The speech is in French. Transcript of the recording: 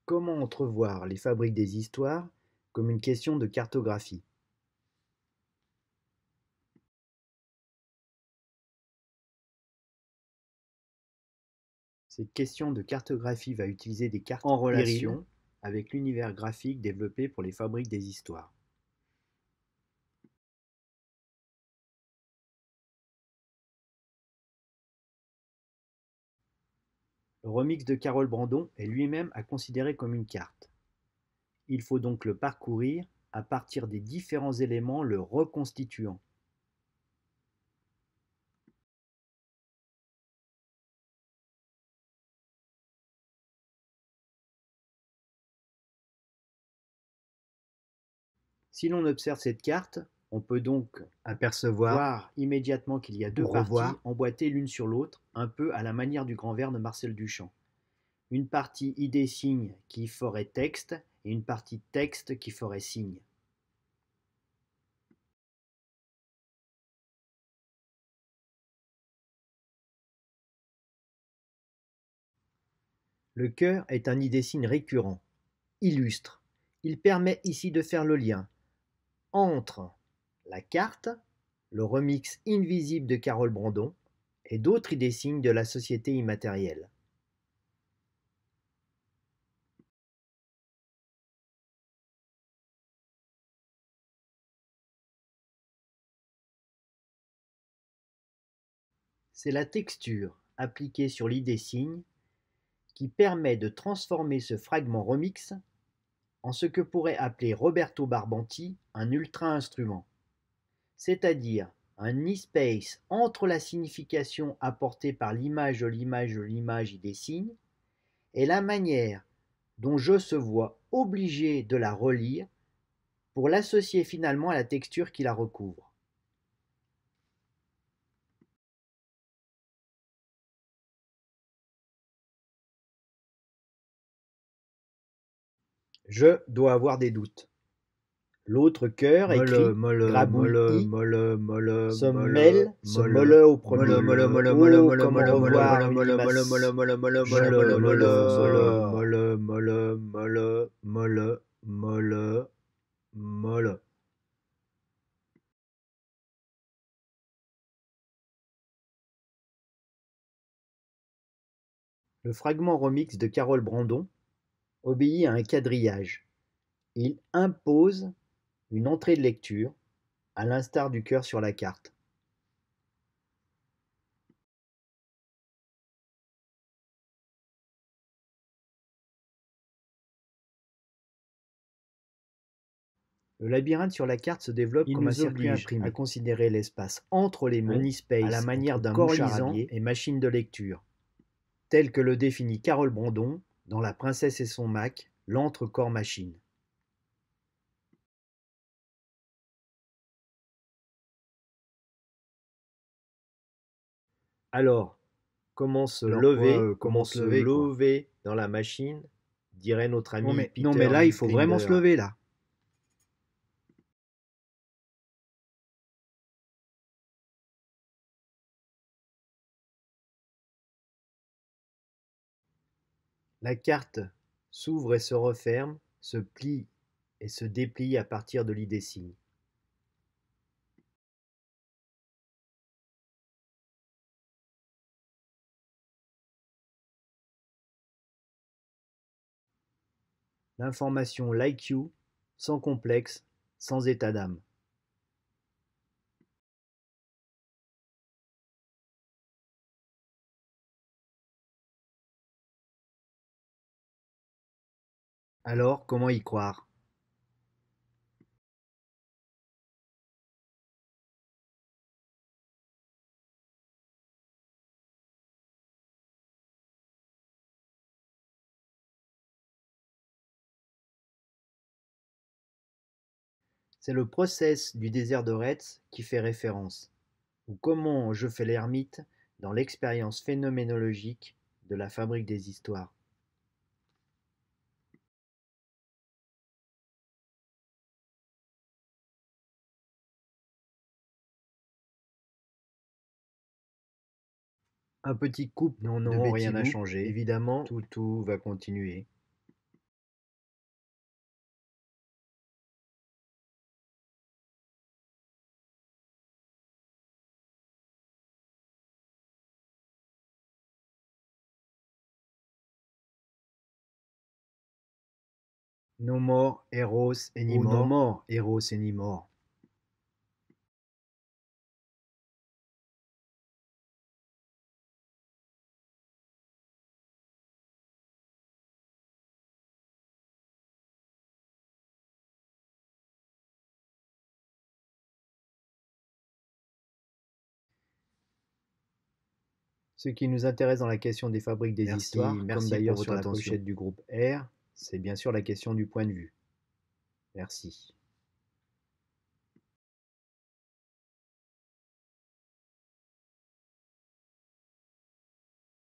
Comment entrevoir les fabriques des histoires comme une question de cartographie? Cette question de cartographie va utiliser des cartes en relation avec l'univers graphique développé pour les fabriques des histoires. Le remix de Carole Brandon est lui-même à considérer comme une carte. Il faut donc le parcourir à partir des différents éléments le reconstituant. Si l'on observe cette carte, on peut donc voir immédiatement qu'il y a deux parties emboîtées l'une sur l'autre, un peu à la manière du grand vers de Marcel Duchamp. Une partie idée-signe qui ferait texte et une partie texte qui ferait signe. Le cœur est un idée-signe récurrent, illustre. Il permet ici de faire le lien entre la carte, le remix invisible de Carole Brandon et d'autres idées-signes de la société immatérielle. C'est la texture appliquée sur l'idée-signe qui permet de transformer ce fragment remix en ce que pourrait appeler Roberto Barbanti un ultra-instrument, c'est-à-dire un e-space entre la signification apportée par l'image de l'image de l'image idée-signe et la manière dont je se vois obligé de la relire pour l'associer finalement à la texture qui la recouvre. Je dois avoir des doutes. L'autre cœur écrit grabouille i se mêle, se molle au premier. Oh, comment revoir une limace molle. Le fragment remix de Carole Brandon obéit à un quadrillage. Il impose une entrée de lecture, à l'instar du cœur sur la carte. Le labyrinthe sur la carte se développe comme un circuit imprimé, à considérer l'espace entre les mots, à la manière d'un corps lisant et machine de lecture, tel que le définit Carole Brandon dans La Princesse et son Mac, l'entre-corps-machine. Alors, comment se lever dans la machine, dirait notre ami Peter. Non mais là, il faut vraiment se lever là. La carte s'ouvre et se referme, se plie et se déplie à partir de l'idée-signe. L'information like you, sans complexe, sans état d'âme. Alors, comment y croire? C'est le process du désert de Retz qui fait référence, ou comment je fais l'ermite dans l'expérience phénoménologique de la fabrique des histoires. Un petit couple de Betty rien n'a changé, évidemment, tout va continuer. No more heroes anymore. Ou no more heroes anymore. Ce qui nous intéresse dans la question des fabriques des Merci, histoires, comme merci d'ailleurs pour sur votre la attention. pochette du groupe R, c'est bien sûr la question du point de vue. Merci.